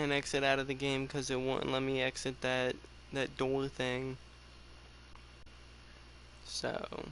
and exit out of the game because it wouldn't let me exit that door thing. So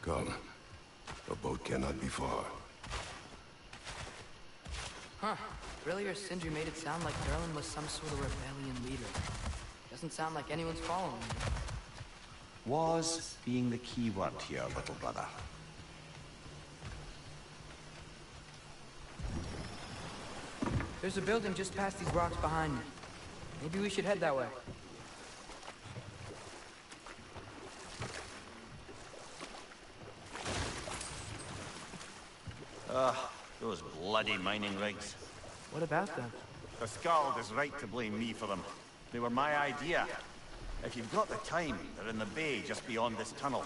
Come. The boat cannot be far. Huh. Earlier, Sindri made it sound like Durlin was some sort of rebellion leader. Doesn't sound like anyone's following him. Was being the key word here, little brother. There's a building just past these rocks behind me. Maybe we should head that way. Those bloody mining rigs. What about them? The Skald is right to blame me for them. They were my idea. If you've got the time, they're in the bay just beyond this tunnel.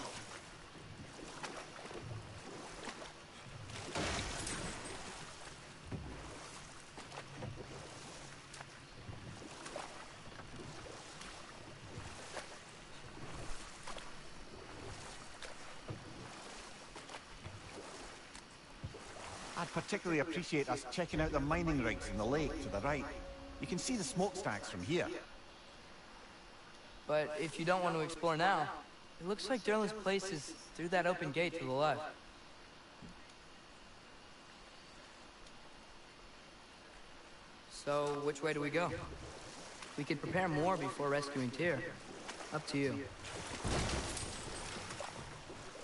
I'd particularly appreciate us checking out the mining rigs in the lake to the right. You can see the smokestacks from here. But if you don't want to explore now, it looks like Durlin's place is through that open gate to the left. So, which way do we go? We could prepare more before rescuing Tyr. Up to you.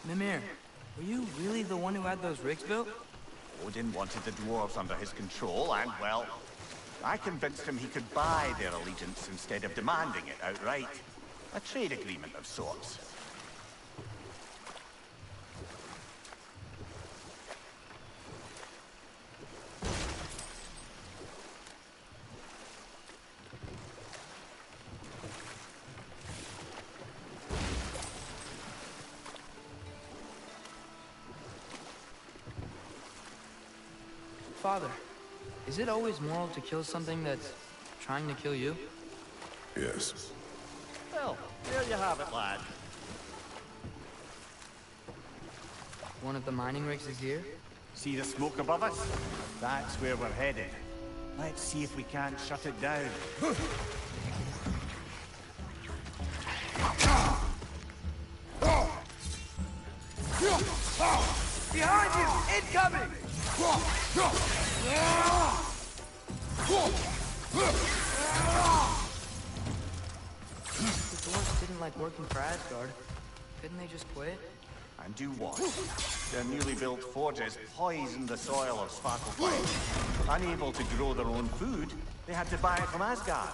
Mimir, were you really the one who had those rigs built? Odin wanted the dwarves under his control, and, well, I convinced him he could buy their allegiance instead of demanding it outright. A trade agreement of sorts. Father, is it always moral to kill something that's trying to kill you? Yes. Well, there you have it, lad. One of the mining rigs is here? See the smoke above us? That's where we're headed. Let's see if we can't shut it down. Behind you! Incoming! The dwarves didn't like working for Asgard. Couldn't they just quit? And do what? Their newly built forges poisoned the soil of Svartalfheim. Unable to grow their own food, they had to buy it from Asgard.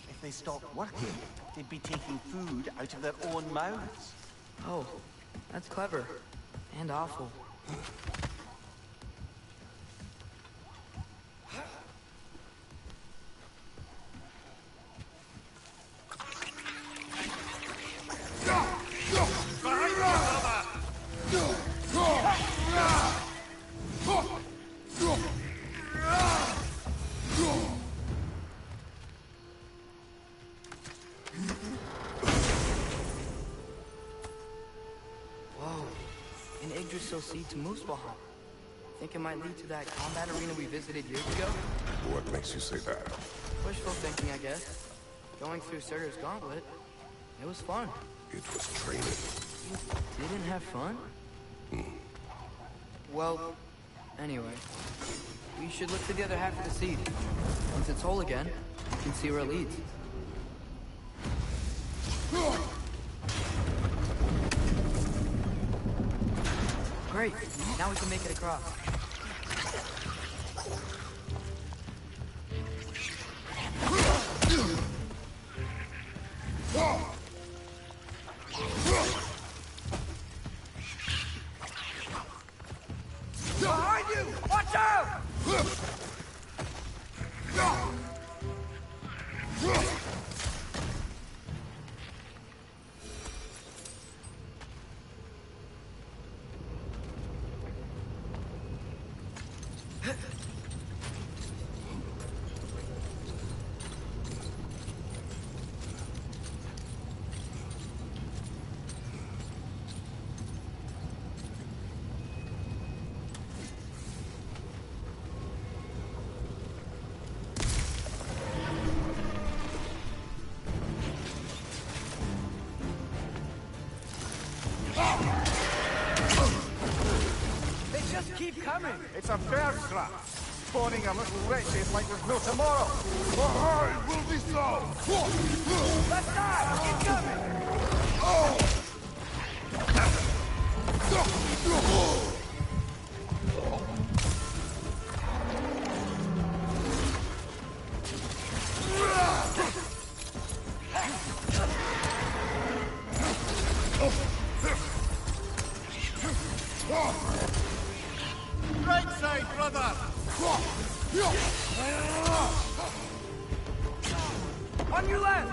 If they stopped working, they'd be taking food out of their own mouths. Oh, that's clever. And awful. Yggdrasil seed to Muspelheim. Think it might lead to that combat arena we visited years ago? What makes you say that? Wishful thinking, I guess. Going through Surtur's gauntlet, it was fun. It was training. You didn't have fun? Well, anyway, we should look to the other half of the seed. Once it's whole again, you can see where it leads. Great, now we can make it across. Behind you! Watch out! They just keep coming! It's a bird trap. Spawning a little wretches like there's no tomorrow. It will be so! Let's die! Keep coming! Right side, brother! On your left!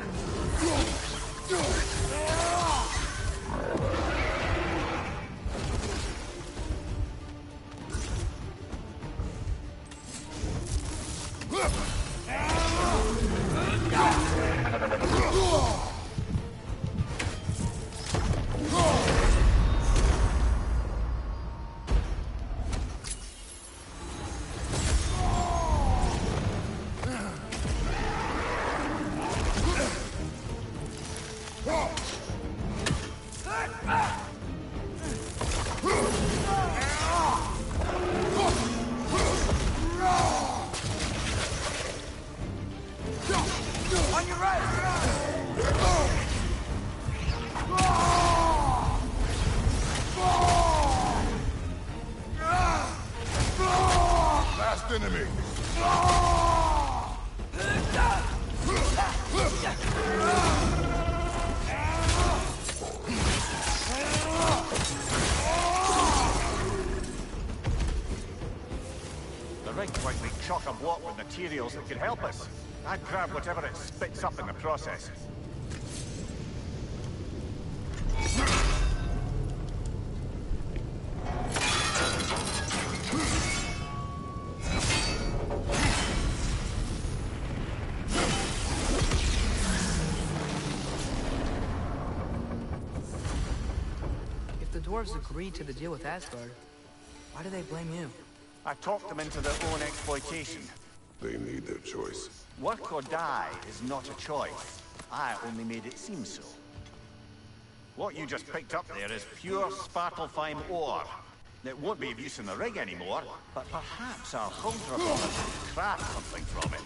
On your right! Last enemy! The rig's like we chock-a-block with materials that could help us. I'd grab whatever it spits up in the process. If the dwarves agreed to the deal with Asgard, why do they blame you? I talked them into their own exploitation. They made their choice. Work or die is not a choice. I only made it seem so. What you just picked up there is pure Svartalfheim ore. It won't be of use in the rig anymore, but perhaps our Huldra brothers can craft something from it.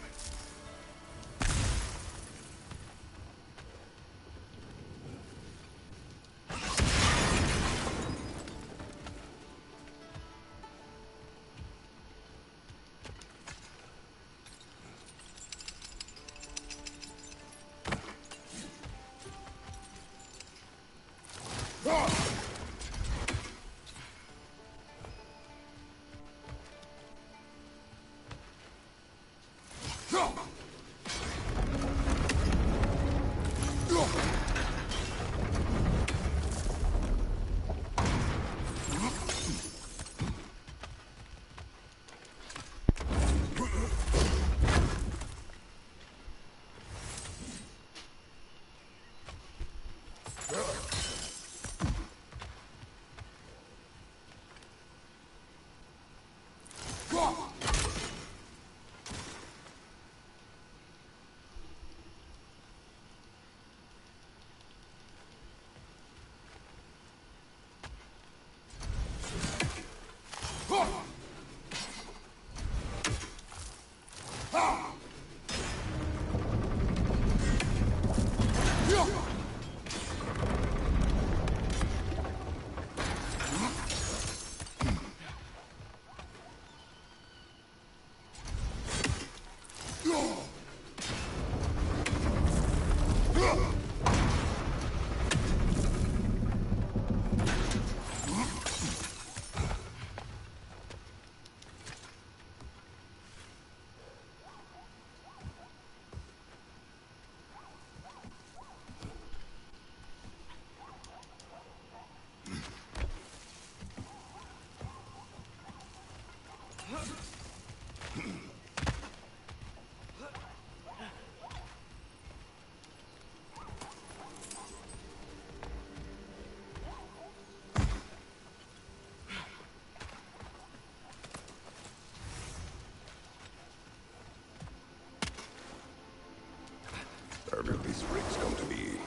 How did these rigs come to be?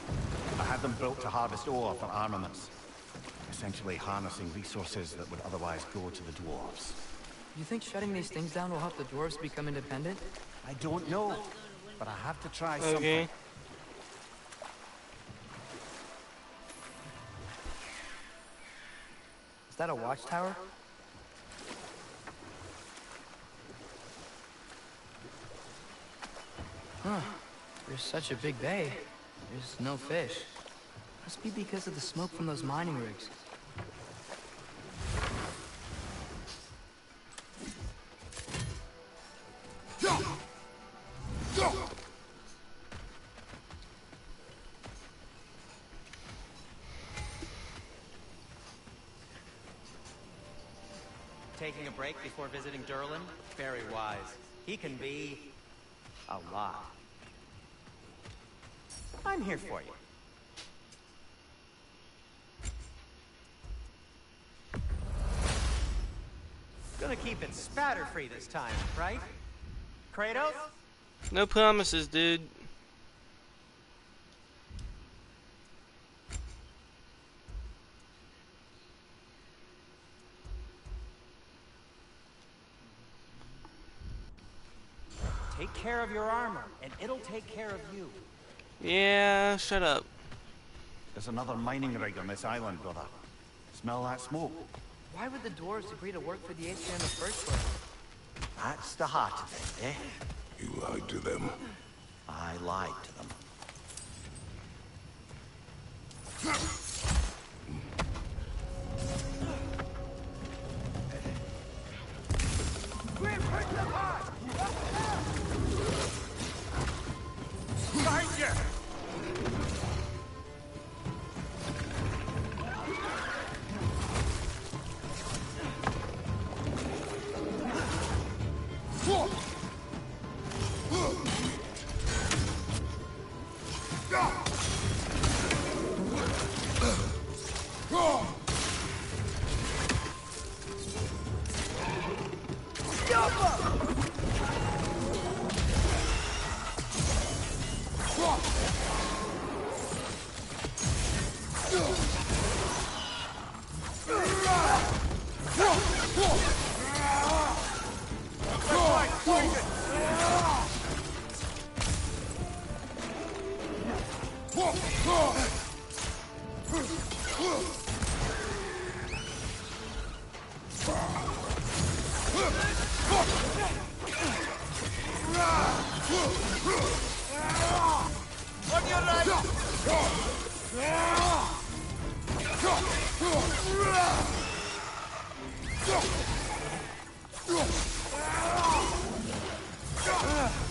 I had them built to harvest ore for armaments. Essentially harnessing resources that would otherwise go to the dwarves. You think shutting these things down will help the dwarves become independent? I don't know, but I have to try Okay. something. Is that a watchtower? Huh. There's such a big bay. There's no fish. Must be because of the smoke from those mining rigs. Taking a break before visiting Durlin? Very wise. He can be... a lot. I'm here for you. Gonna keep it spatter-free this time, right? Kratos? No promises, dude. Take care of your armor, and it'll take care of you. Yeah, shut up. There's another mining rig on this island, brother. Smell that smoke? Why would the dwarves agree to work for the Aesir in the first place? That's the heart of it, eh? You lied to them. I lied to them. Behind you!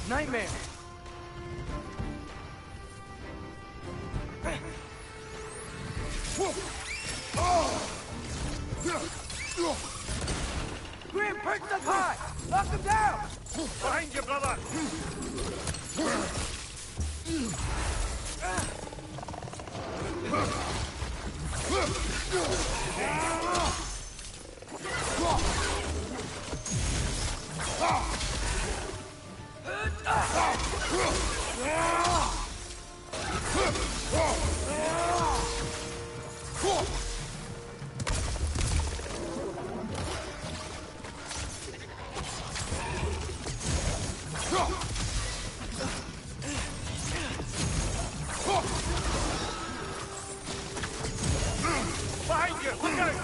Nightmare! Grim, perch up high! Knock him down! Behind you, brother! Behind you! Look out!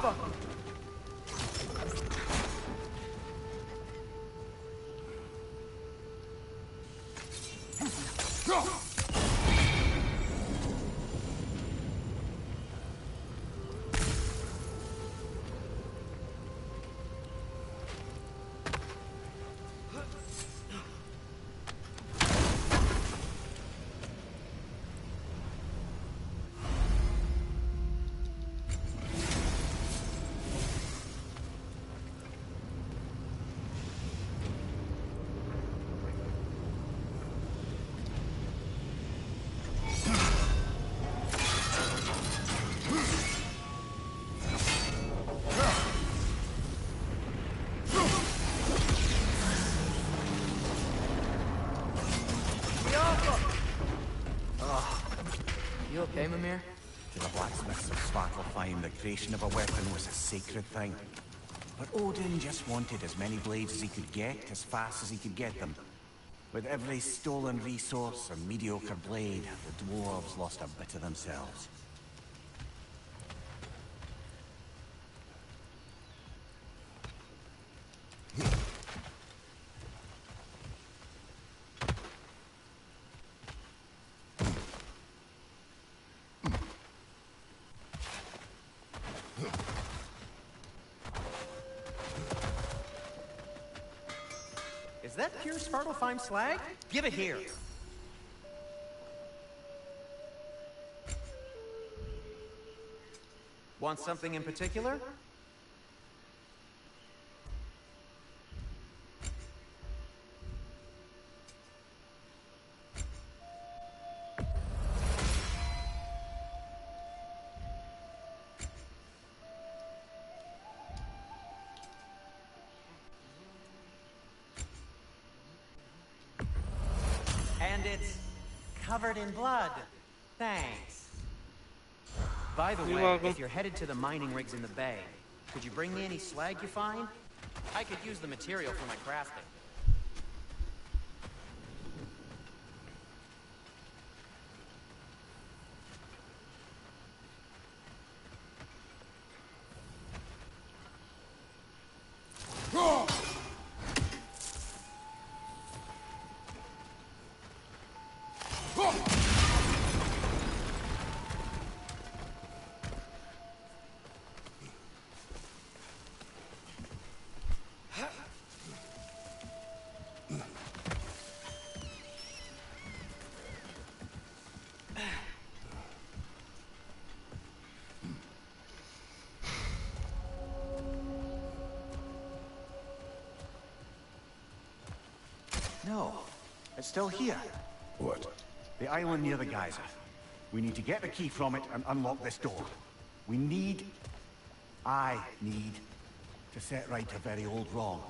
Alpha! You okay, Mimir? To the blacksmiths of Svartalfheim, the creation of a weapon was a sacred thing. But Odin just wanted as many blades as he could get, as fast as he could get them. With every stolen resource and mediocre blade, the dwarves lost a bit of themselves. Is that pure Svartalfheim slag? Give it here. Want something in particular? And it's covered in blood. Thanks. By the You're way, welcome. if you're headed to the mining rigs in the bay, could you bring me any slag you find? I could use the material for my crafting. No, it's still here. What? The island near the geyser. We need to get the key from it and unlock this door. I need to set right a very old wrong.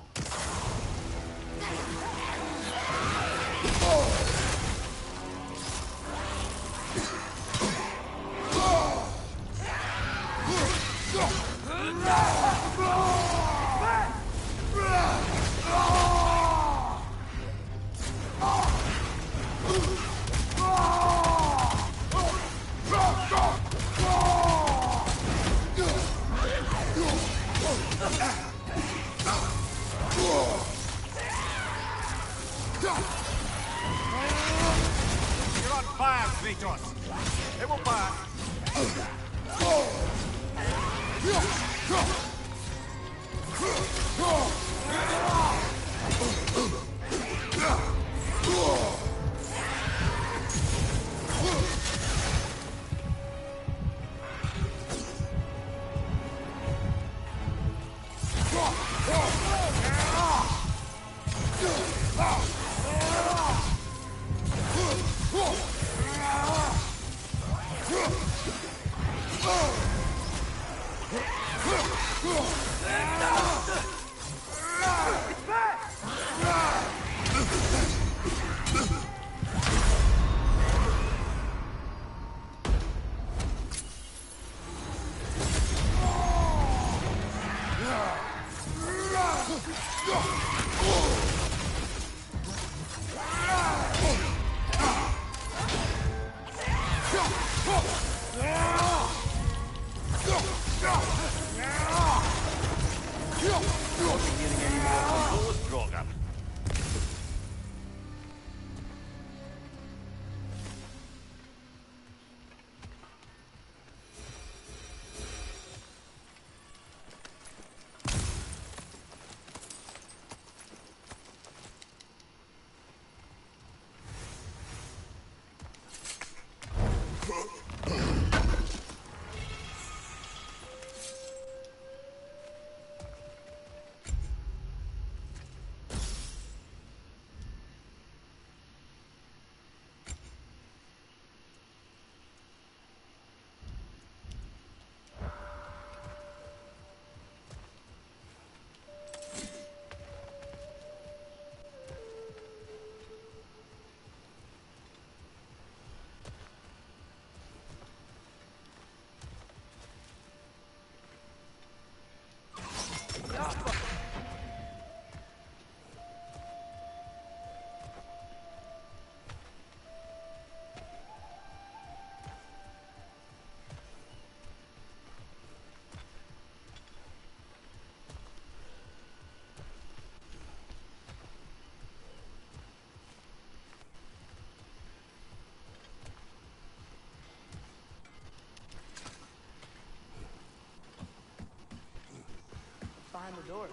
behind the door?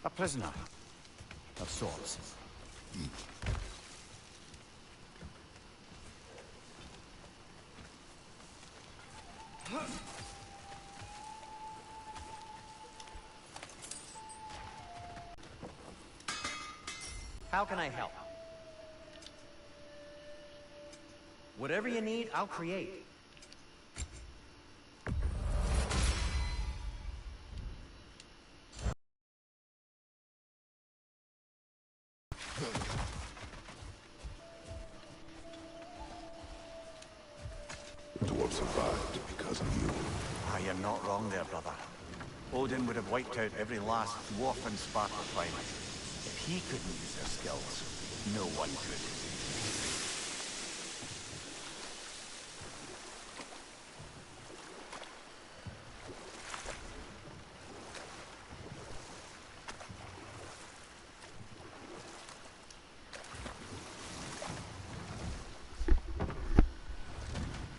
A prisoner. Of sorts. How can I help? Whatever you need, I'll create. The dwarf survived because of you. Ah, you're not wrong there, brother. Odin would have wiped out every last dwarf and sparkle fight. If he couldn't use their skills, no one could.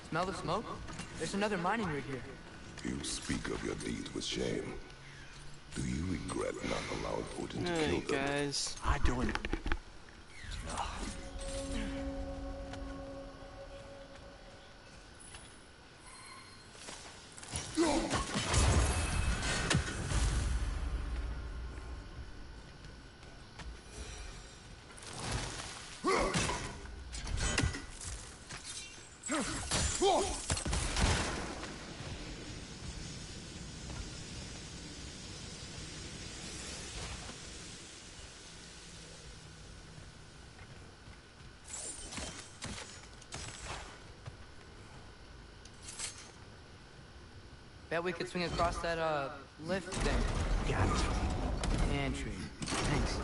Smell the smoke? There's another mining rig here. You speak of your deeds with shame. Do you regret not allowing Odin to Hey kill them? guys. I don't... Bet we could swing across that, lift thing. Gantry. Pantry. Thanks.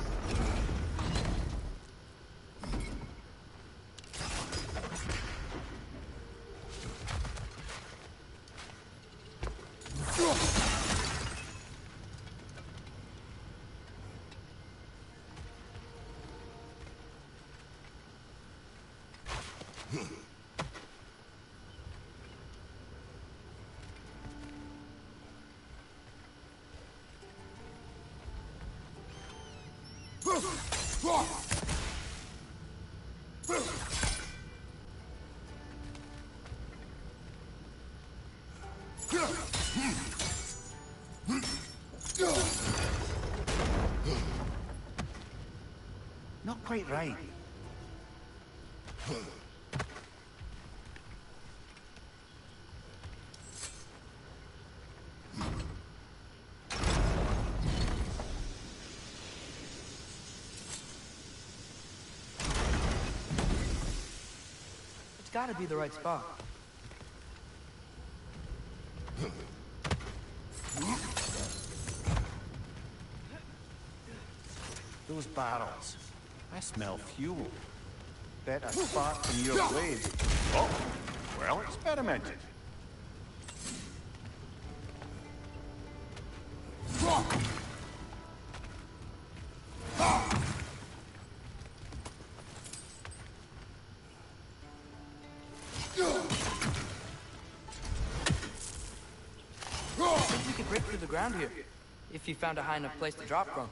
Not quite right. It's gotta be the right spot. Those barrels. I smell fuel. Bet a spark from your blade. Oh, well experimented. Think we could break through the ground here, if you found a high enough place to drop from.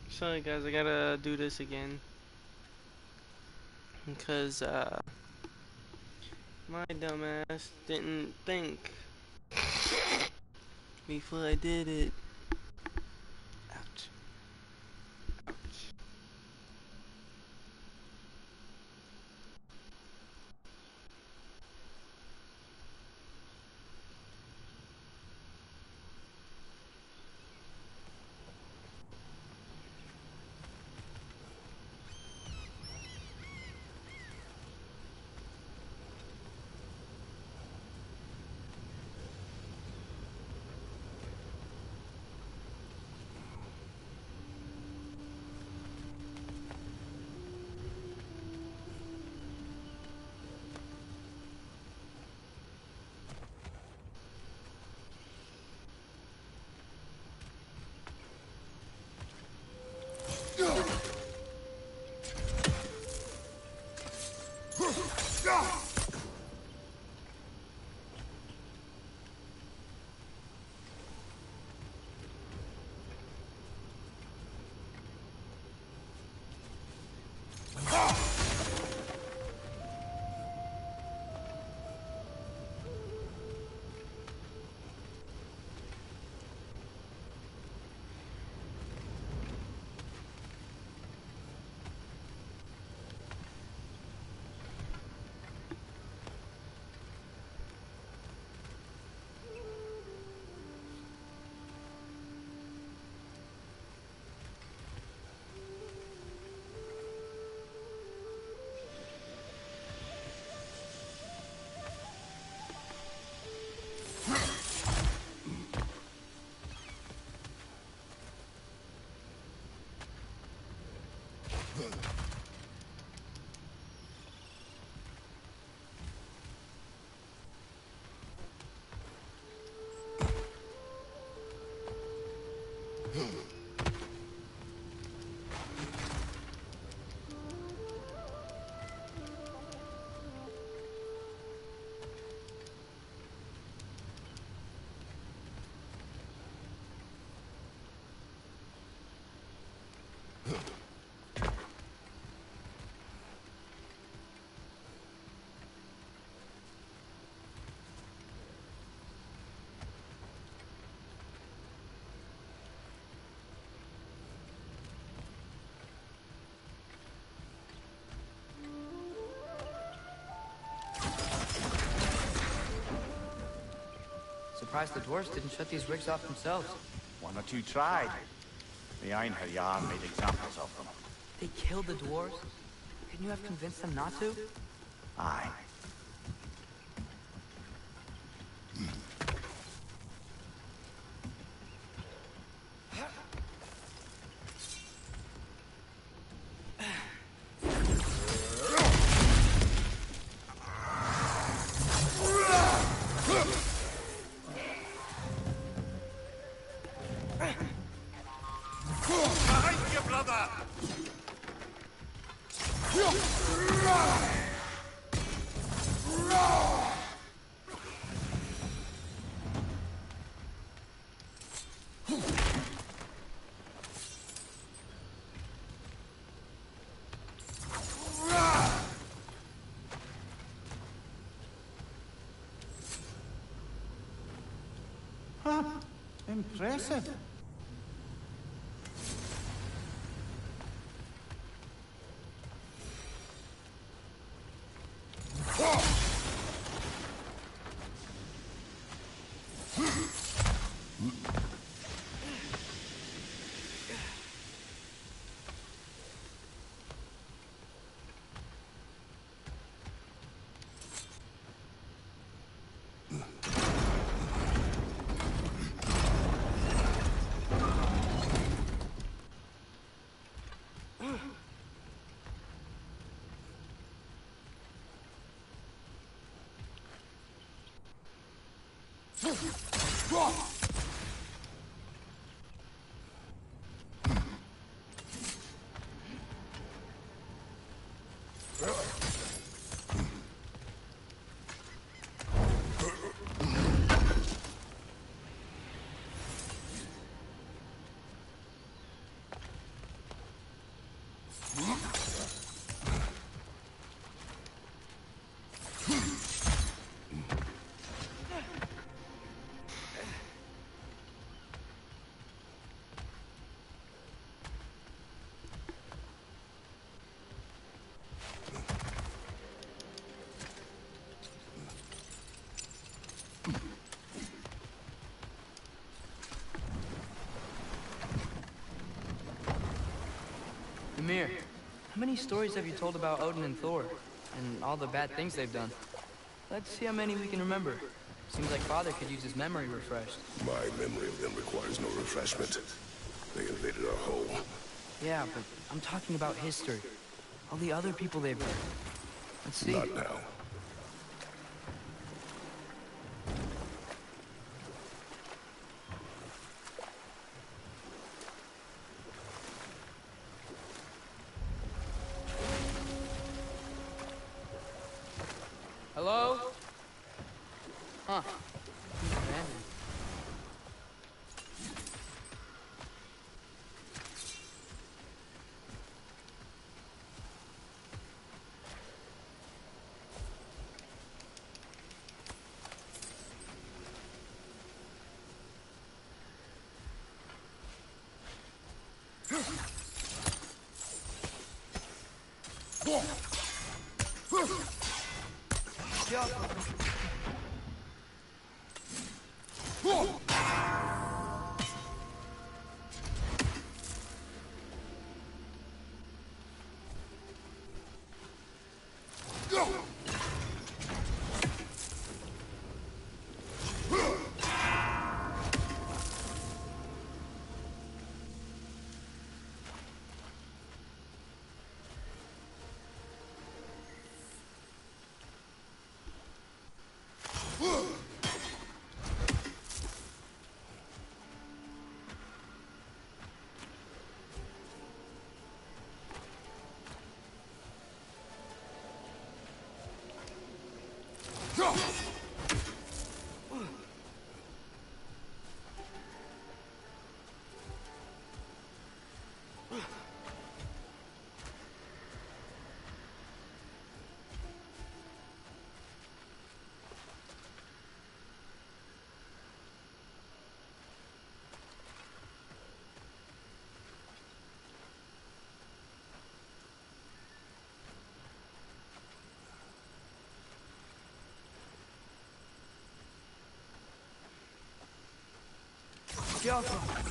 Sorry guys, I gotta do this again. Because, my dumbass didn't think before I did it. Ouch. Ouch. Surprised the dwarves didn't shut these rigs off themselves. One or two tried. The Einherjar made examples of them. They killed the dwarves? Couldn't you have convinced them not to? Aye. Impressive. Ymir, how many stories have you told about Odin and Thor? And all the bad things they've done? Let's see how many we can remember. Seems like Father could use his memory refreshed. My memory of them requires no refreshment. They invaded our home. Yeah, but I'm talking about history. All the other people they've hurt. Let's see. Not now. Hello? Huh. Abandoned. Jaffa.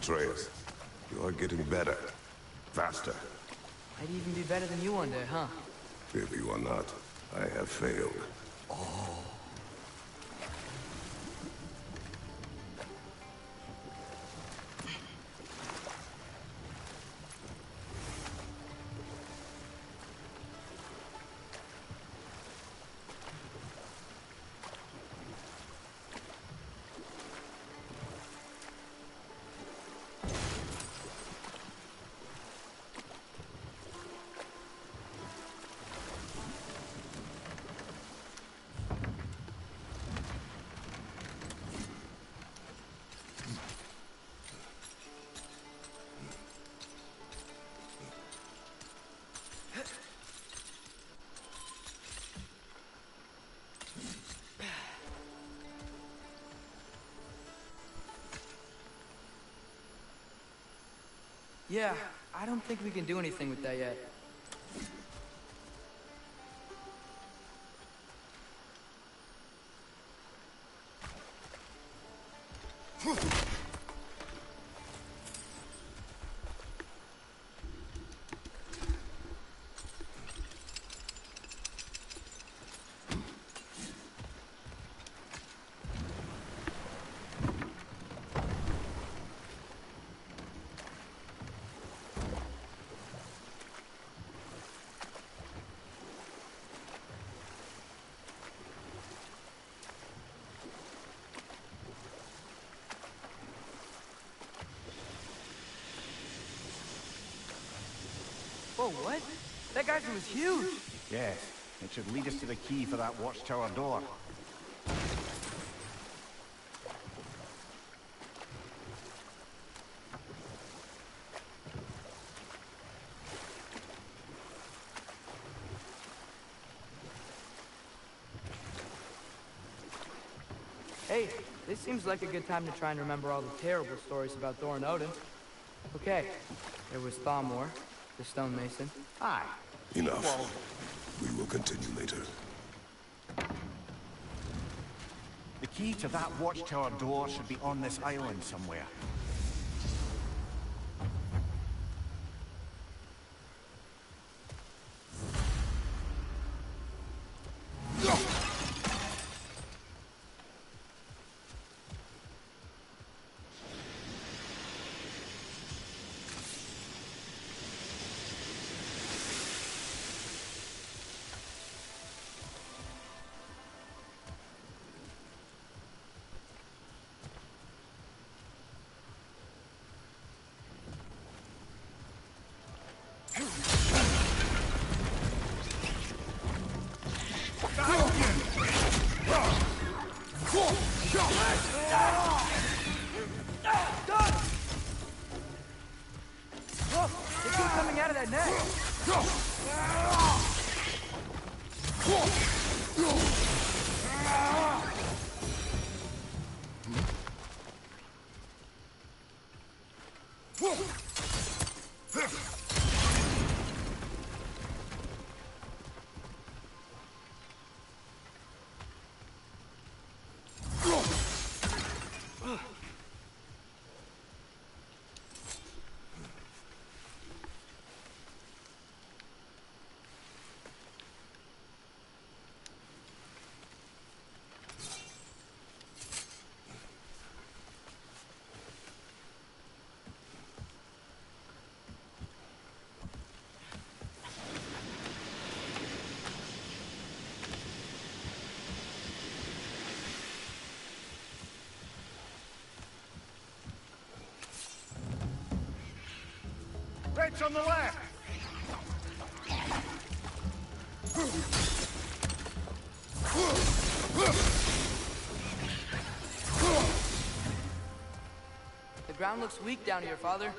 Atreus, you are getting better. Faster. I'd even be better than you one day, huh? If you are not, I have failed. Yeah, I don't think we can do anything with that yet. what? That geyser was huge. Yes, it should lead us to the key for that watchtower door. Hey, this seems like a good time to try and remember all the terrible stories about Thor and Odin. Okay, there was Thamor, the stonemason. Aye. Enough. We will continue later. The key to that watchtower door should be on this island somewhere. They keep coming out of that net. Red's on the left! The ground looks weak down here, Father.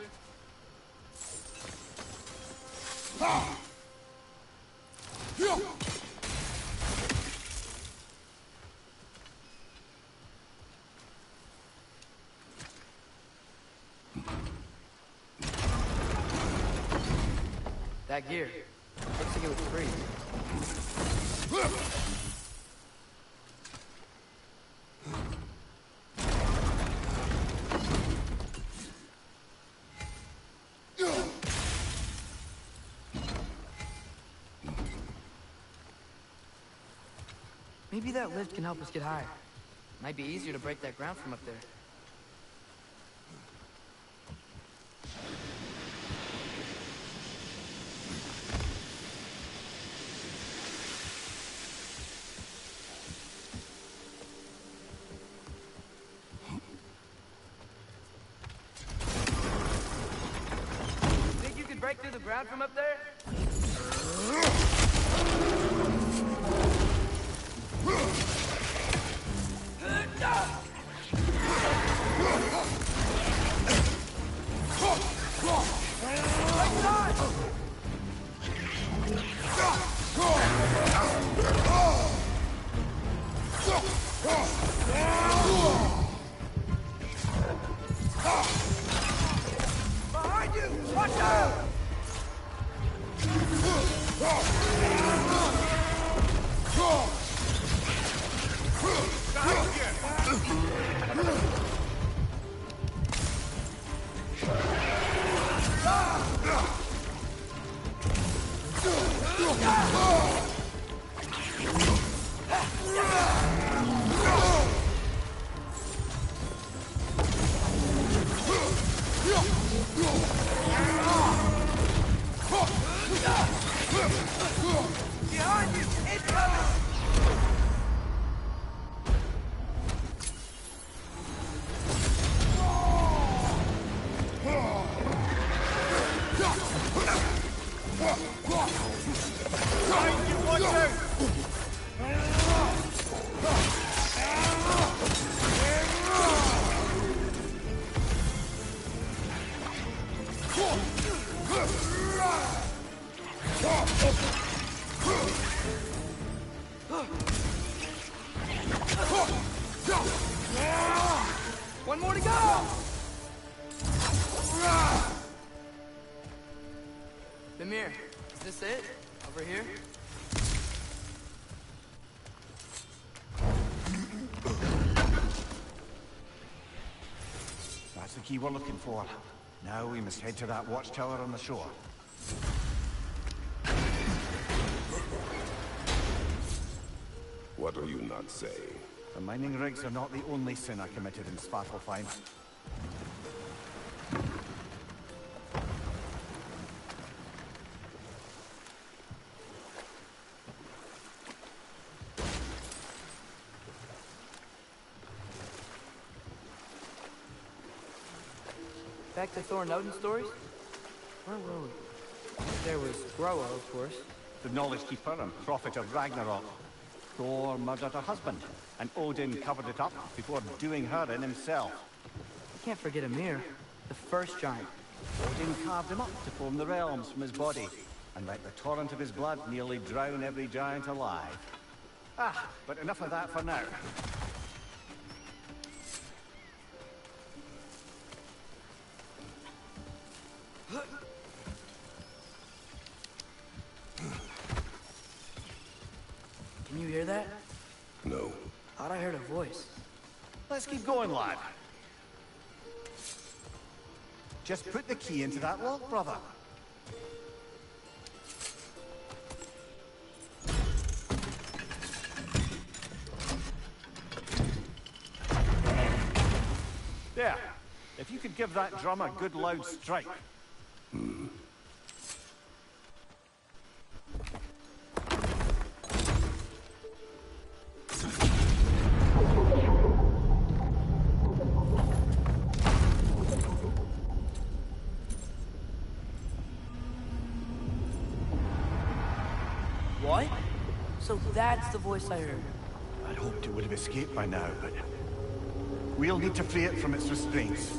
That gear. Looks like it was free. Maybe that lift can help us get higher. Might be easier to break that ground from up there. Think you could break through the ground from up there? Behind you! Watch out! Mimir, is this it? Over here? That's the key we're looking for. Now we must head to that watchtower on the shore. What are you not saying? The mining rigs are not the only sin I committed in Svartalfheim. Back to Thor and Odin stories? Where were we? There was Groa, of course. The knowledge keeper and prophet of Ragnarok. Thor murdered her husband, and Odin covered it up before doing her in himself. You can't forget Ymir, the first giant. Odin carved him up to form the realms from his body, and let the torrent of his blood nearly drown every giant alive. But enough of that for now. Can you hear that? No. Thought I heard a voice. Let's keep going, lad. Just put the key into that lock, brother. There. If you could give that drum a good loud strike. What? So that's the voice I heard. I'd hoped it would have escaped by now, but we'll need to free it from its restraints.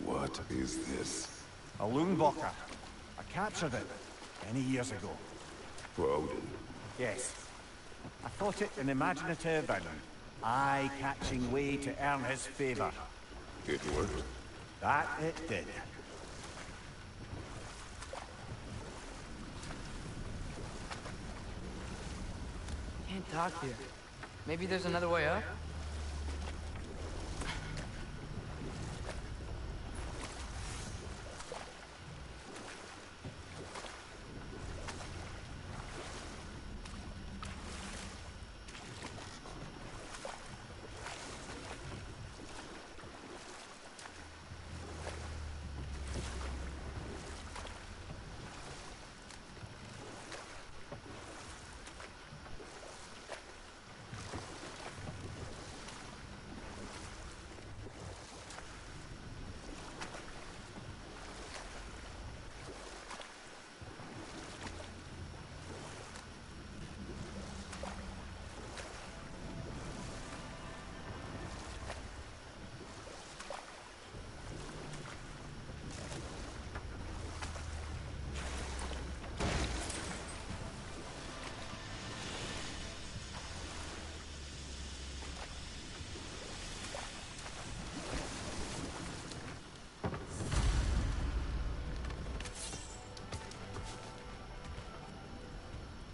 What is this? A Loonbocker. I captured it many years ago. For Odin. Yes. I thought it an imaginative and eye-catching way to earn his favor. It worked. That it did. Can't talk here. Maybe there's another way up?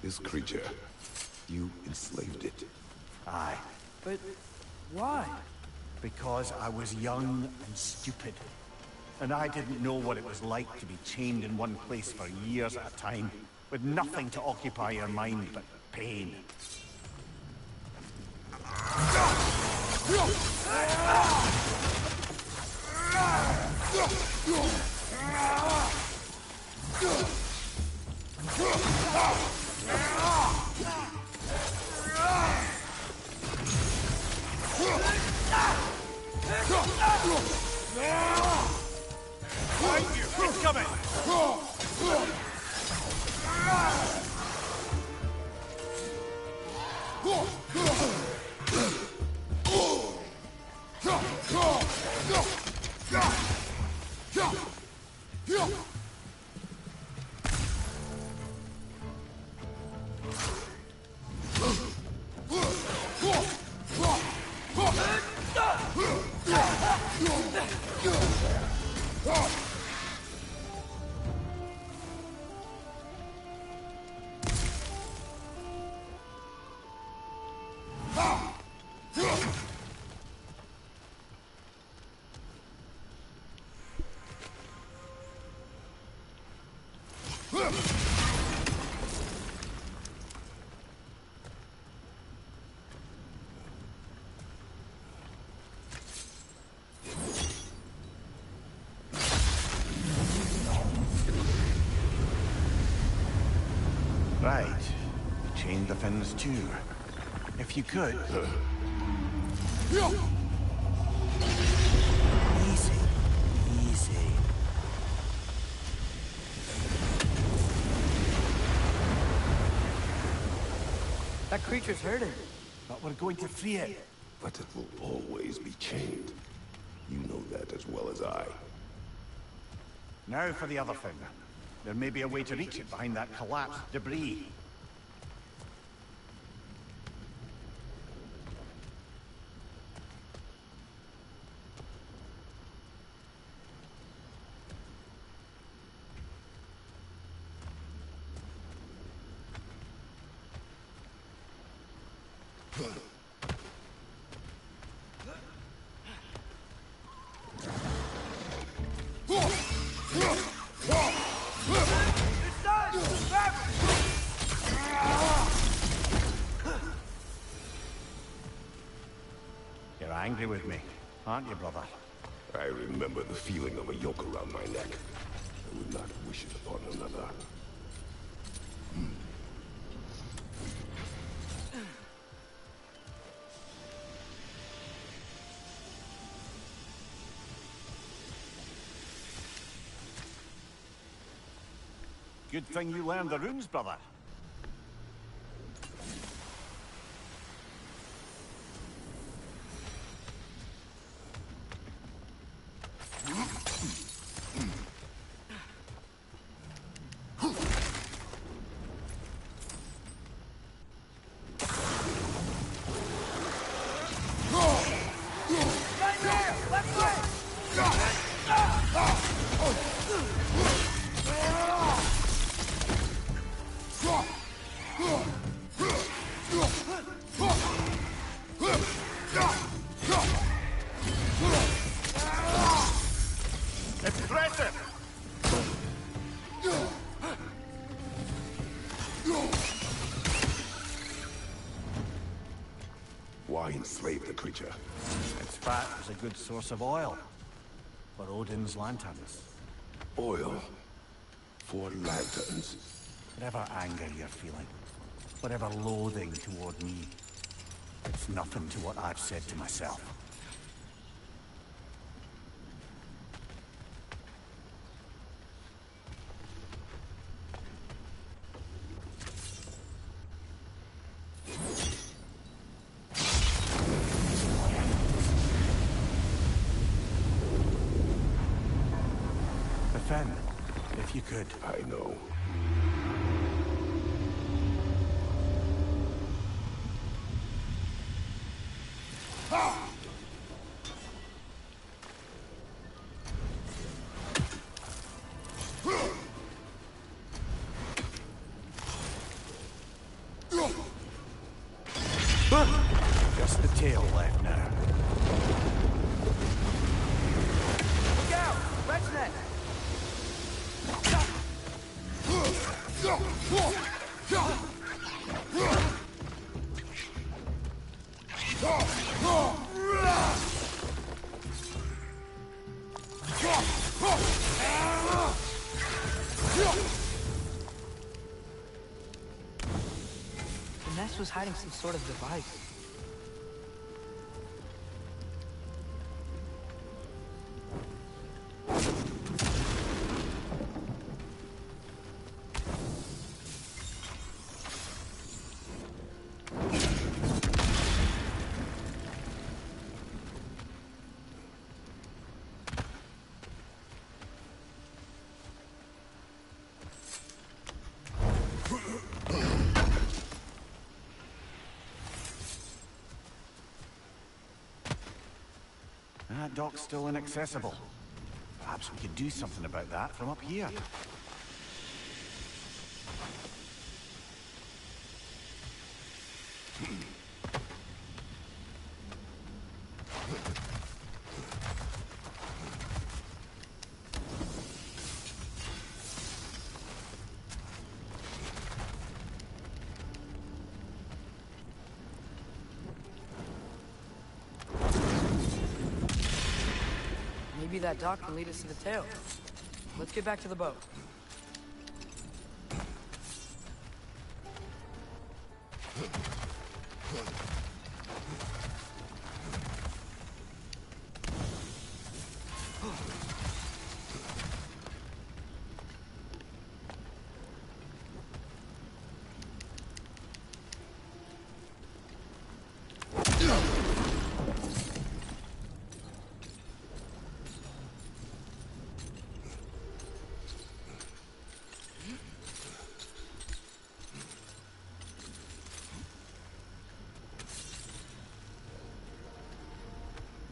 This creature, you enslaved it. Aye. But why? Because I was young and stupid. And I didn't know what it was like to be chained in one place for years at a time, with nothing to occupy your mind but pain. Behind you! It's coming! Right. Chain the fins too. If you could. Easy. Easy. That creature's hurting. But we're going to free it. But it will always be chained. You know that as well as I. Now for the other fin. There may be a way to reach it behind that collapsed debris. You're angry with me, aren't you, brother? I remember the feeling of a yoke around my neck. I would not wish it upon another. Good thing you learned the runes, brother. Right there! Left leg! Impressive! Why enslave the creature? Its fat is a good source of oil for Odin's lanterns. Oil for lanterns. Whatever anger you're feeling, whatever loathing toward me, it's nothing to what I've said to myself. Defend, if you could. I know. Just the tail left now. Look out! Wretch net! The nest was hiding some sort of device. That dock's still inaccessible. Perhaps we could do something about that from up here. Maybe that dock can lead us to the tail. Let's get back to the boat.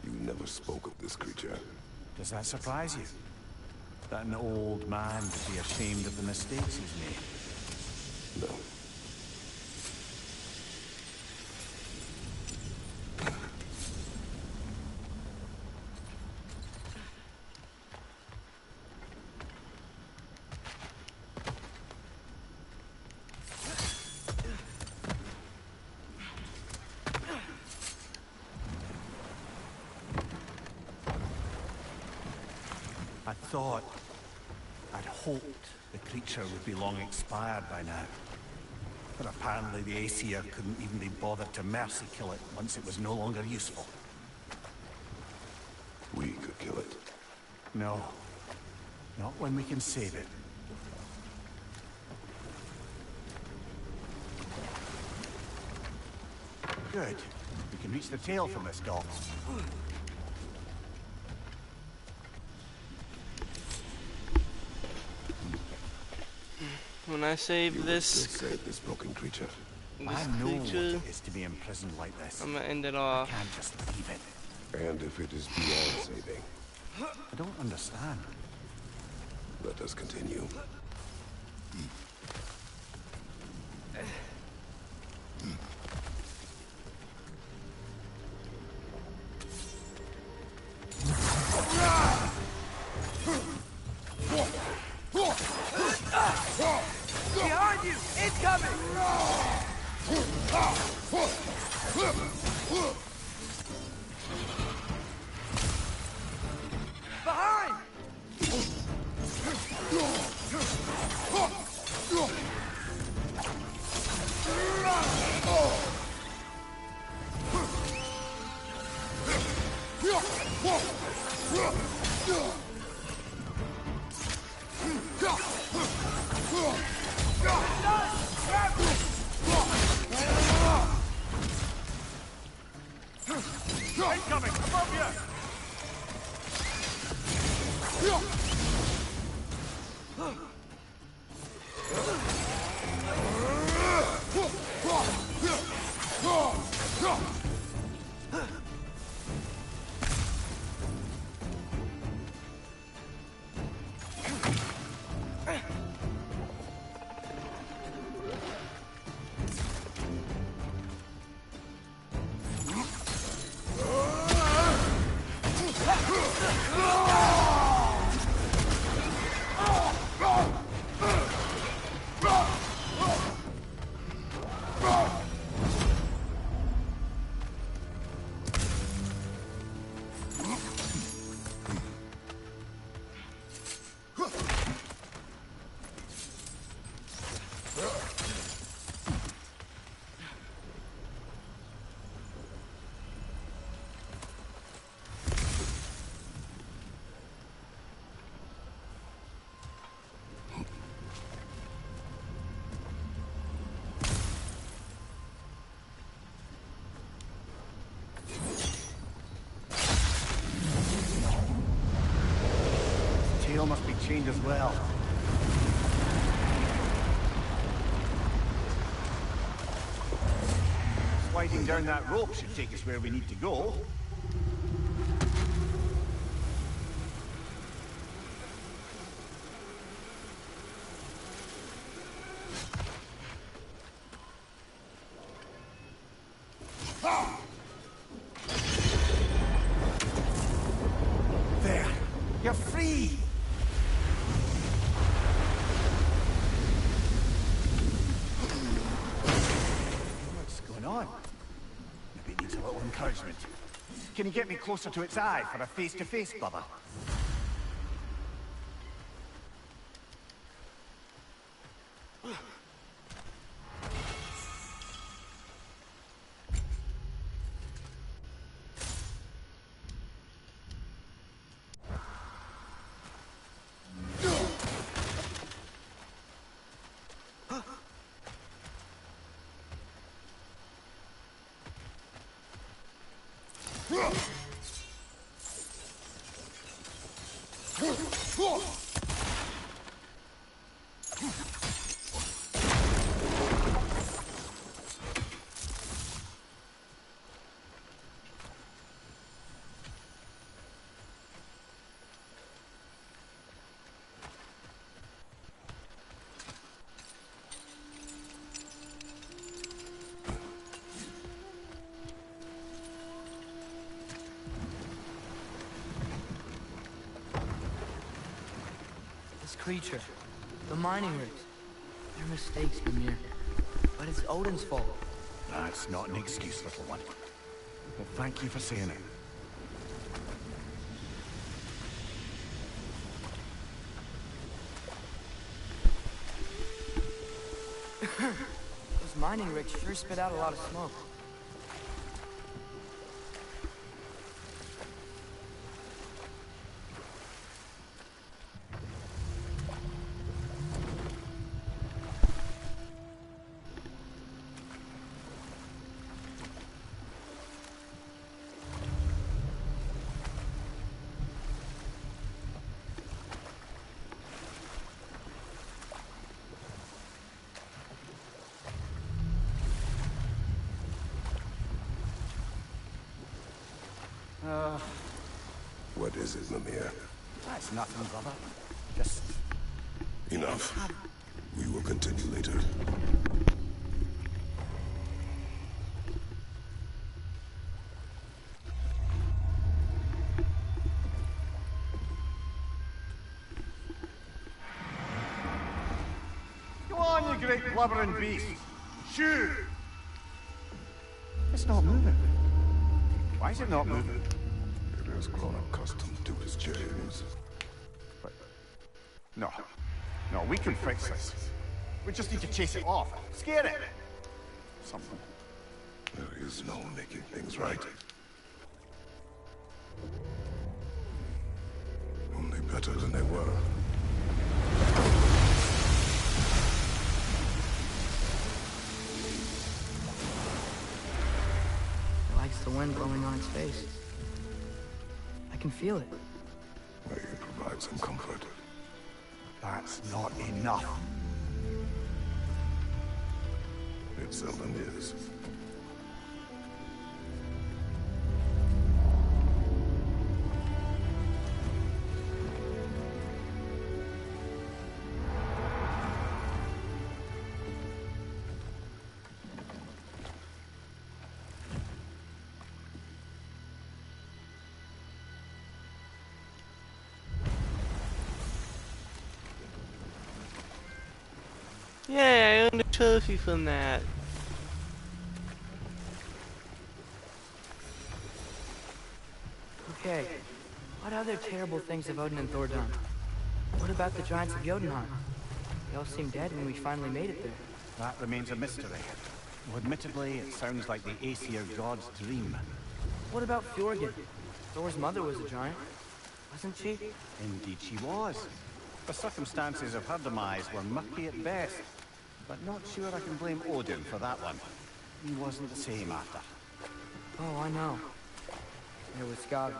You never spoke of this creature. Does that surprise you? That an old man would be ashamed of the mistakes he's made? No. I'd hoped the creature would be long expired by now. But apparently the Aesir couldn't even be bothered to mercy kill it once it was no longer useful. We could kill it. No. Not when we can save it. Good. We can reach the tail from this dock. When I save You will this, still save this broken creature. I know what creature, it is to be imprisoned like this. I'm gonna end it I off. can't just leave it. And if it is beyond saving, I don't understand. let us continue. Behind you! Incoming! Behind! Incoming! Above you! Tail must be chained as well. Sliding down that rope should take us where we need to go. You're free! What's going on? Maybe it needs a little encouragement. Can you get me closer to its eye for a face-to-face, brother? This creature, the mining rigs, they're mistakes, Mimir. But it's Odin's fault. That's not an excuse, little one. But thank you for saying it. Those mining rigs sure spit out a lot of smoke. What is it, Mimir? That's nothing, brother. Just... Enough. We will continue later. Go on, you great blubbering beast! Shoot! It's not moving. Why is it not moving? It has grown accustomed to its chains. But... No. No, we can fix this. We just need to chase it off. Scare it! Something. There is no making things right. Only better than they were. It likes the wind blowing on its face. I can feel it. May it provide some comfort. That's not enough. It seldom is. Yeah, I earned a trophy from that. Okay, what other terrible things have Odin and Thor done? What about the giants of Jotunheim? They all seemed dead when we finally made it there. That remains a mystery. Well, admittedly, it sounds like the Aesir god's dream. What about Fjorgyn? Thor's mother was a giant, wasn't she? Indeed she was. The circumstances of her demise were murky at best. But not sure I can blame Odin for that one. He wasn't the same after. Oh, I know. There was Skadi,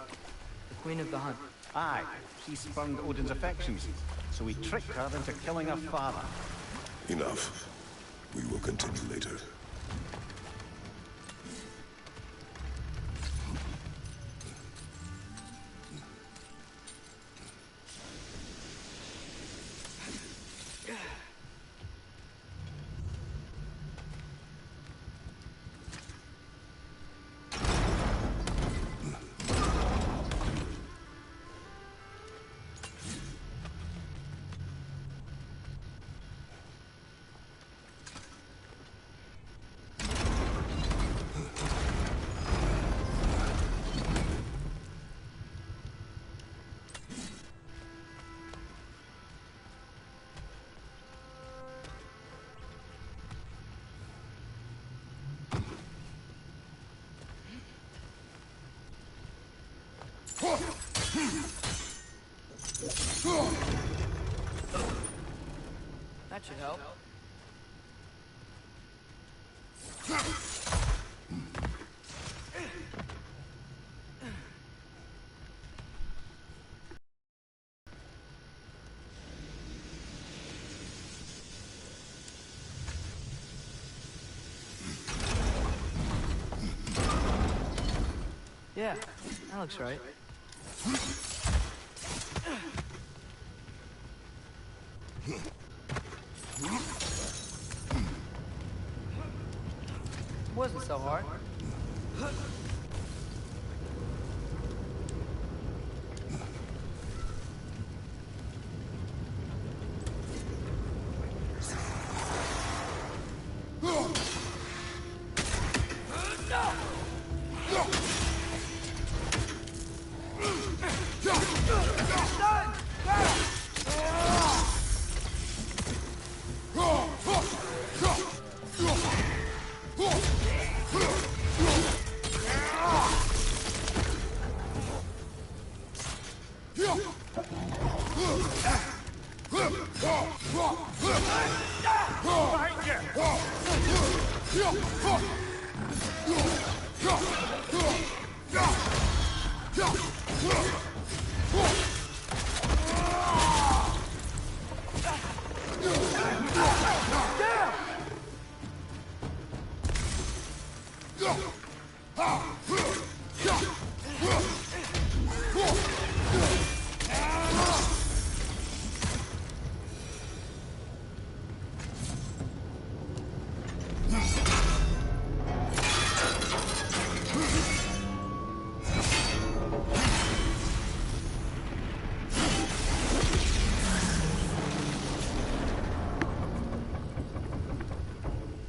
the queen of the hunt. Aye, she spurned Odin's affections, so he tricked her into killing her father. Enough. We will continue later. That should help. Yeah, that looks right. Wasn't so hard.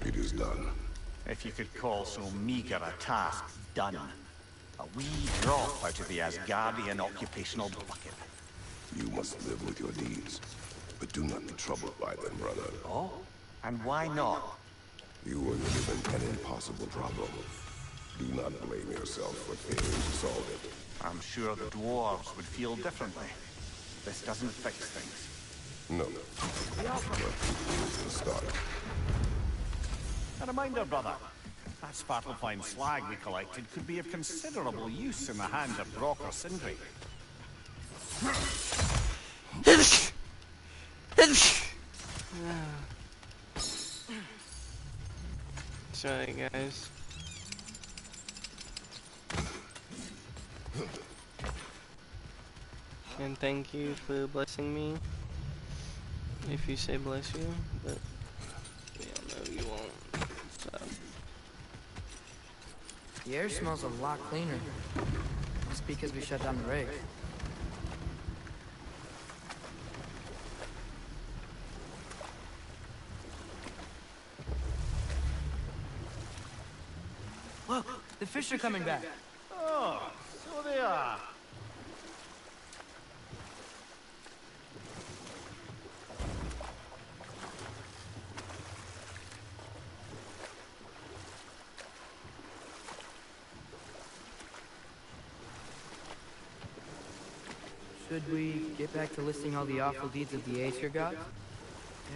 It is done. If you could call so meager a task done. A wee drop out of the Asgardian occupational bucket. You must live with your deeds, but do not be troubled by them, brother. Oh? And why not? You were given an impossible problem. Do not blame yourself for failing to solve it. I'm sure the dwarves would feel differently. This doesn't fix things. No. But it's the start. A reminder, brother. That Svartalfheim slag we collected could be of considerable use in the hands of Brock or Sindri. Sorry, guys. And thank you for blessing me. If you say bless you, but yeah, no, you won't. So. The air smells a lot cleaner. It's because we shut down the rig. Look, the fish are coming back. Oh, so they are. Should we get back to listing all the awful deeds of the Aesir gods?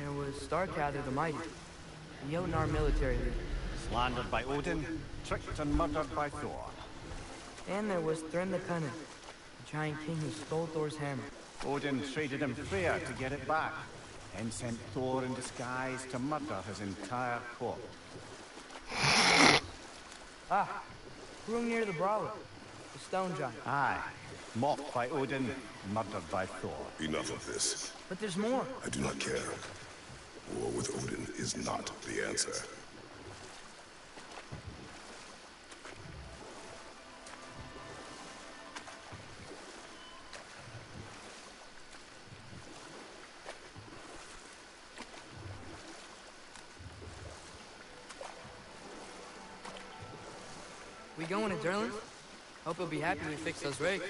There was Starkadr the Mighty, the Jotnar military leader. Slandered by Odin, tricked and murdered by Thor. And there was Thrym the Cunning, the giant king who stole Thor's hammer. Odin traded him Freya to get it back, then sent Thor in disguise to murder his entire court. Ah, Hrungnir the Brawler, the stone giant. Aye, mocked by Odin, murdered by Thor. Enough of this. But there's more. I do not care. War with Odin is not the answer. We going to Durlin? Hope he'll be happy we fixed those rigs.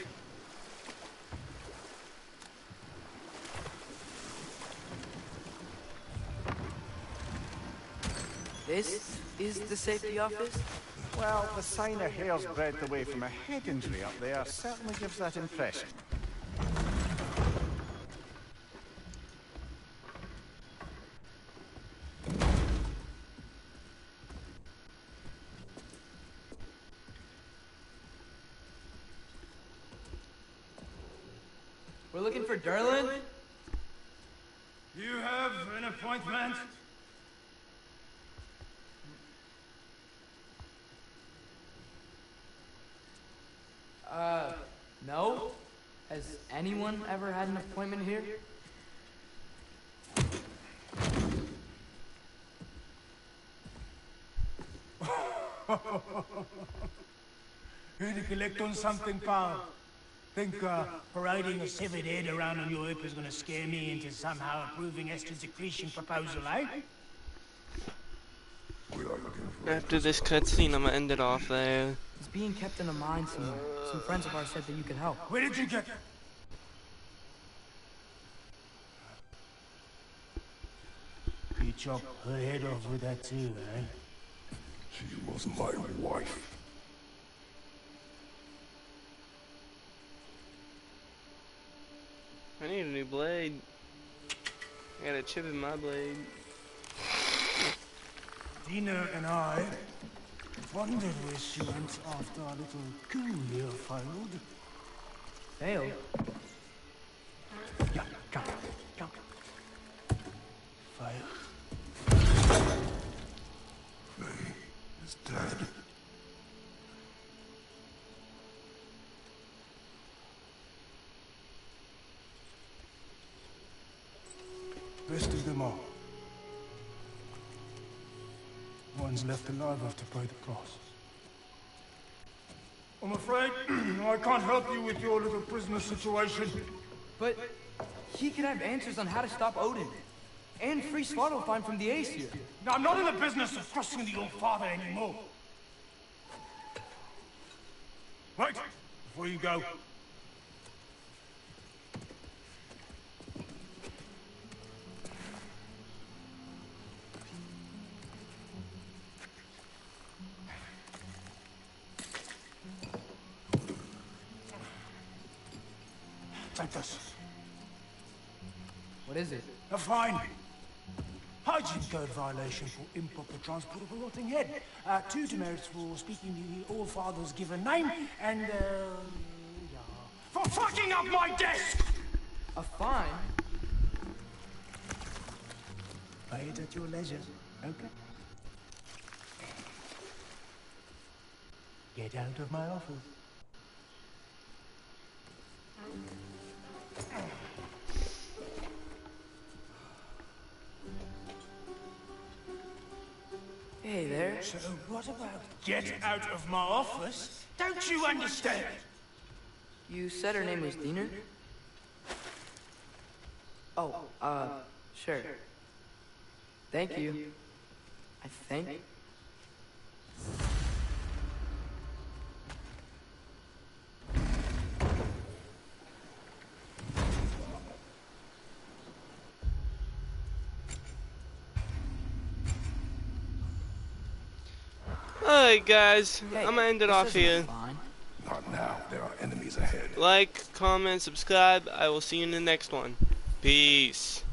This is the safety office? Well, the sign a hair's breadth away from a head injury up there certainly gives that impression. We're looking for Derlin? You have an appointment? No? Has anyone ever had an appointment here? Here to collect on something, pal. Think parading a severed head around on your hip is gonna scare me into somehow approving Esther's secretion proposal, eh? We are looking for After this cutscene, I'm gonna end it off there. He's being kept in a mine somewhere. Some friends of ours said that you could help. Where did you get... You chop her head off with that too, eh? She was my wife. I need a new blade. I got a chip in my blade. Dina and I wondered where she went after our little coup here failed. Failed? Yeah, come, come. Failed. Faye is dead. Best of them all. One's left alive after pay the cost. I'm afraid I can't help you with your little prisoner situation. But he could have answers on how to stop Odin. And free Svartalfheim from the Aesir. Now, I'm not in the business of trusting the old father anymore. Right, before you go. Take this. What is it? A fine. Hygiene code violation for improper transport of a rotting head. 2 demerits for speaking the All-Father's given name, and, yeah. For fucking up my desk! A fine? Pay it at your leisure, okay? Get out of my office. Hey there. So what about get out of my office? Don't you understand? You said her name was Diener? Oh, sure. Thank you. I think. Alright guys, Hey, I'm gonna end it this off isn't here. fine. Not now. There are enemies ahead. Like, comment, subscribe. I will see you in the next one. Peace.